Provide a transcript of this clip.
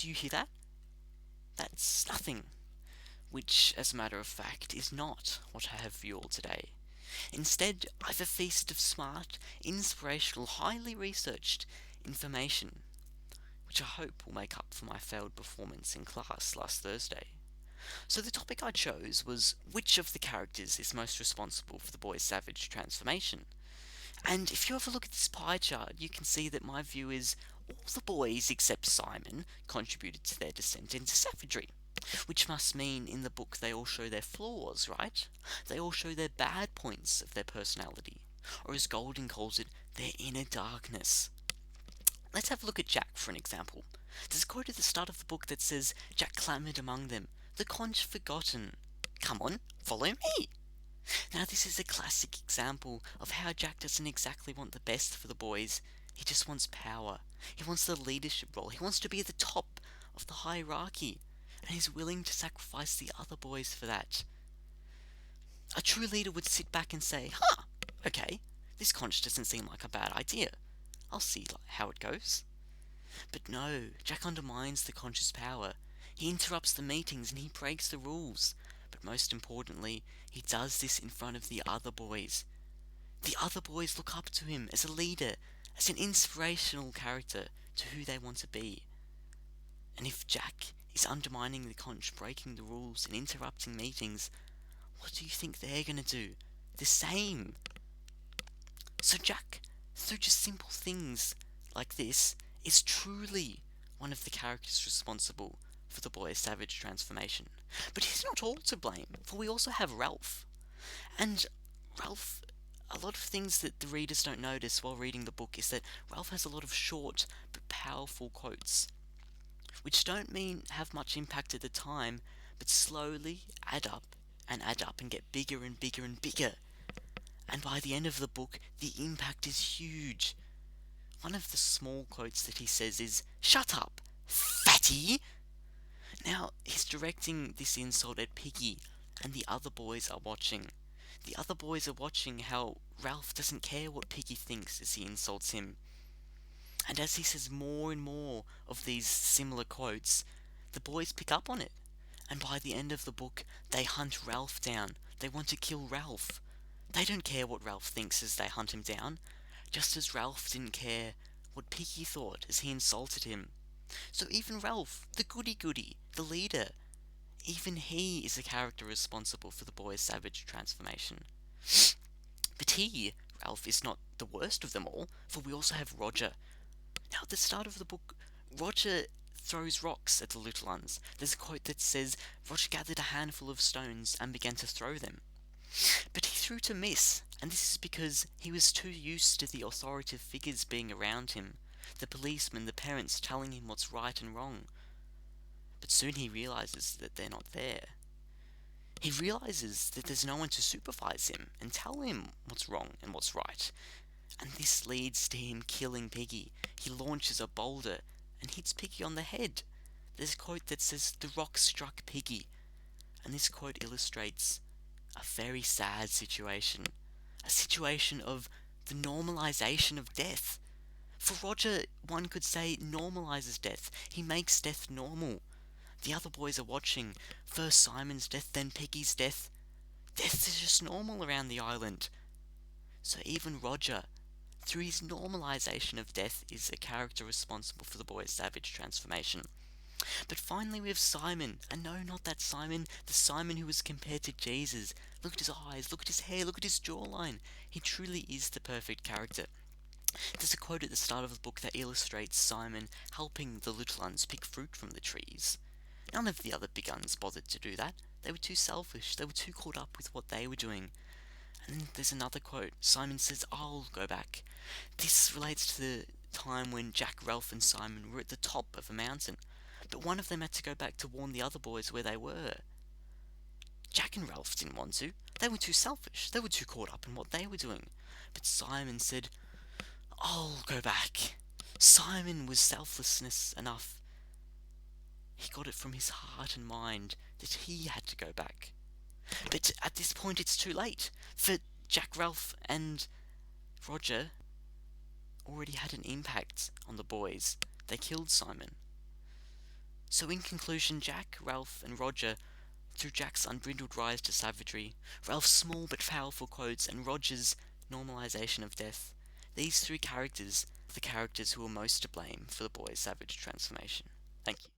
Do you hear that? That's nothing. Which, as a matter of fact, is not what I have for you all today. Instead, I've a feast of smart, inspirational, highly researched information, which I hope will make up for my failed performance in class last Thursday. So the topic I chose was which of the characters is most responsible for the boy's savage transformation. And if you have a look at this pie chart, you can see that my view is all the boys except Simon contributed to their descent into savagery. Which must mean in the book they all show their flaws, right? They all show their bad points of their personality. Or as Golding calls it, their inner darkness. Let's have a look at Jack for an example. There's a quote at the start of the book that says, Jack clamoured among them, the conch forgotten. Come on, follow me. Now this is a classic example of how Jack doesn't exactly want the best for the boys. He just wants power. He wants the leadership role. He wants to be at the top of the hierarchy. And he's willing to sacrifice the other boys for that. A true leader would sit back and say, okay, this conch doesn't seem like a bad idea. I'll see how it goes. But no, Jack undermines the conch's power. He interrupts the meetings and he breaks the rules. But most importantly, he does this in front of the other boys. The other boys look up to him as a leader, as an inspirational character to who they want to be. And if Jack is undermining the conch, breaking the rules and interrupting meetings, what do you think they're going to do? The same. So Jack, through just simple things like this, is truly one of the characters responsible for the boy's savage transformation. But he's not all to blame, for we also have Ralph. And Ralph, a lot of things that the readers don't notice while reading the book is that Ralph has a lot of short but powerful quotes, which don't have much impact at the time, but slowly add up and get bigger and bigger and bigger. And by the end of the book, the impact is huge. One of the small quotes that he says is, "Shut up, fatty!" Now, he's directing this insult at Piggy, and the other boys are watching. The other boys are watching how Ralph doesn't care what Piggy thinks as he insults him. And as he says more and more of these similar quotes, the boys pick up on it. And by the end of the book, they hunt Ralph down. They want to kill Ralph. They don't care what Ralph thinks as they hunt him down, just as Ralph didn't care what Piggy thought as he insulted him. So even Ralph, the goody-goody, the leader, even he is a character responsible for the boy's savage transformation. But Ralph, is not the worst of them all, for we also have Roger. Now, at the start of the book, Roger throws rocks at the little ones. There's a quote that says, Roger gathered a handful of stones and began to throw them. But he threw to miss, and this is because he was too used to the authoritative figures being around him, the policemen, the parents telling him what's right and wrong. But soon he realizes that they're not there. He realizes that there's no one to supervise him and tell him what's wrong and what's right. And this leads to him killing Piggy. He launches a boulder and hits Piggy on the head. There's a quote that says, "The rock struck Piggy." And this quote illustrates a very sad situation. A situation of the normalization of death. For Roger, one could say, normalizes death. He makes death normal. The other boys are watching. First Simon's death, then Piggy's death. Death is just normal around the island. So even Roger, through his normalization of death, is a character responsible for the boy's savage transformation. But finally we have Simon, and no, not that Simon, the Simon who was compared to Jesus. Look at his eyes, look at his hair, look at his jawline. He truly is the perfect character. There's a quote at the start of the book that illustrates Simon helping the little uns pick fruit from the trees. None of the other big uns bothered to do that. They were too selfish, they were too caught up with what they were doing. And then there's another quote. Simon says, "I'll go back." This relates to the time when Jack, Ralph and Simon were at the top of a mountain, but one of them had to go back to warn the other boys where they were. Jack and Ralph didn't want to. They were too selfish. They were too caught up in what they were doing. But Simon said, "I'll go back." Simon was selflessness enough. He got it from his heart and mind that he had to go back. But at this point it's too late, for Jack, Ralph and Roger already had an impact on the boys. They killed Simon. So, in conclusion, Jack, Ralph, and Roger, through Jack's unbridled rise to savagery, Ralph's small but powerful quotes, and Roger's normalization of death, these three characters are the characters who are most to blame for the boy's savage transformation. Thank you.